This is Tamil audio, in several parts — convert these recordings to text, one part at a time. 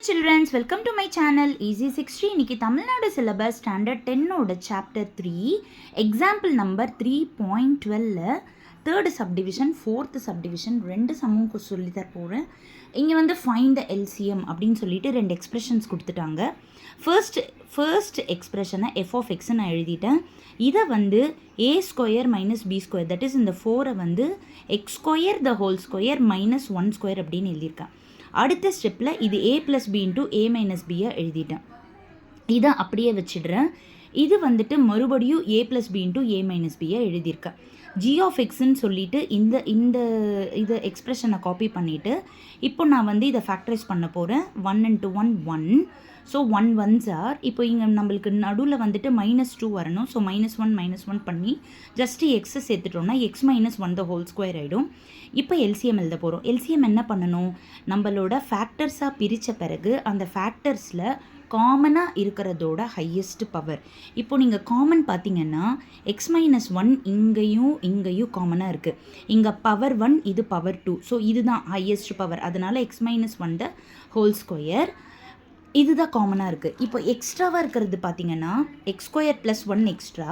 Childrens, welcome to my channel Easy 60. இன்னைக்கு தமிழ்நாடு சிலபஸ் ஸ்டாண்டர்ட் 10ஓட சாப்டர் 3 எக்ஸாம்பிள் நம்பர் 3.12ல தேர்டு சப்டிவிஷன் ஃபோர்த்து சப்டிவிஷன் ரெண்டு சம்மும் சொல்லித்தர போகிறேன். இங்கே வந்து ஃபைண்ட் த எல்சிஎம் அப்படின்னு சொல்லிட்டு ரெண்டு எக்ஸ்பிரஷன்ஸ் கொடுத்துட்டாங்க. ஃபர்ஸ்ட் எக்ஸ்பிரஷனை எஃப் ஆஃப் எக்ஸ் நான் எழுதிட்டேன். இதை வந்து A square minus B square, that is இந்த 4 வந்து X square the whole square minus 1 square அப்படின்னு எழுதியிருக்கேன். அடுத்த ஸ்டெப்பில் இது A plus B into A minus பியை எழுதிட்டேன். இதை அப்படியே வச்சிடுறேன். இது வந்துட்டு மறுபடியும் A plus B into A minus பியை எழுதியிருக்கேன். ஜி ஆஃப் எக்ஸ்ன்னு சொல்லிட்டு இதை எக்ஸ்ப்ரெஷனை காப்பி பண்ணிவிட்டு இப்போ நான் வந்து இதை ஃபேக்டரைஸ் பண்ண போகிறேன். 1 into 1 1. So 1 1s R. இப்போ இங்கே நம்மளுக்கு நடுவில் வந்துட்டு -2 வரணும். ஸோ -1 பண்ணி ஜஸ்ட்டு எக்ஸை சேர்த்துட்டோம்னா X minus 1 the whole square ஆகிடும். இப்போ எல்சிஎம் எழுத போகிறோம். எல்சிஎம் என்ன பண்ணணும், நம்மளோட ஃபேக்டர்ஸாக பிரித்த பிறகு அந்த ஃபேக்டர்ஸில் காமனாக இருக்கிறதோட ஹையஸ்ட் பவர். இப்போ நீங்கள் காமன் பார்த்தீங்கன்னா எக்ஸ் மைனஸ் 1 இங்கேயும் காமனாக இருக்குது. இங்கே பவர் 1, இது பவர் 2. ஸோ இதுதான் ஹையஸ்ட் பவர். அதனால் X minus 1 the whole square இதுதான் காமனாக இருக்குது. இப்போ எக்ஸ்ட்ராவாக இருக்கிறது பார்த்தீங்கன்னா X square plus 1 extra,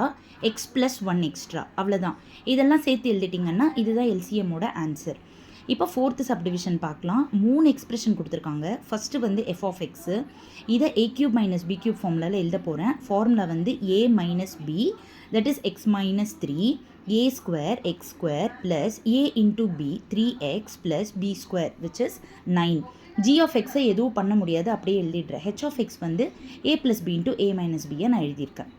X plus 1 extra, அவ்வளோதான். இதெல்லாம் சேர்த்து எழுதிட்டிங்கன்னா இதுதான் எல்சிஎம்மோட ஆன்சர். இப்போ ஃபோர்த்து சப்டிவிஷன் பார்க்கலாம். 3 எக்ஸ்பிரஷன் கொடுத்துருக்காங்க. ஃபஸ்ட்டு வந்து எஃப் ஆஃப் எக்ஸு, இதை A cube minus B cube ஃபார்முலாவில் எழுத போகிறேன். ஃபார்முலா வந்து A minus B, that is X minus 3, A square X square plus A into B 3x plus B square which is 9. G of எக்ஸை எதுவும் பண்ண முடியாது, அப்படியே எழுதிடுறேன். ஹெச் ஆஃப் எக்ஸ் வந்து ஏ plus B into A minus பியை நான் எழுதியிருக்கேன்.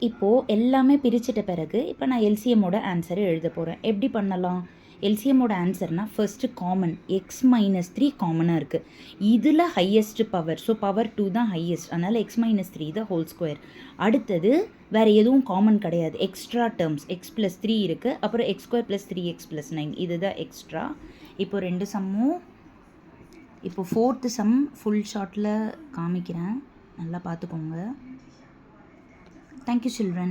இப்போது எல்லாமே பிரிச்சிட்ட பிறகு இப்போ நான் எல்சிஎம்மோட ஆன்சரை எழுத போகிறேன். எப்படி பண்ணலாம்? எல்சிஎம்மோட ஆன்சர்னால் ஃபர்ஸ்ட்டு காமன் எக்ஸ் மைனஸ் 3 காமனாக இருக்குது. இதில் ஹையஸ்ட் பவர், ஸோ பவர் 2 தான் ஹையஸ்ட், அதனால் எக்ஸ் மைனஸ் 3 தான் ஹோல் ஸ்கொயர். அடுத்தது வேறு எதுவும் காமன் கிடையாது. எக்ஸ்ட்ரா டேர்ம்ஸ் எக்ஸ் ப்ளஸ் 3 இருக்குது, அப்புறம் X square plus 3x plus 9 இதுதான் எக்ஸ்ட்ரா. இப்போ ரெண்டு சம்மும் இப்போ ஃபோர்த்து சம் ஃபுல் ஷார்ட்டில் காமிக்கிறேன், நல்லா பார்த்துக்கோங்க. Thank you, children.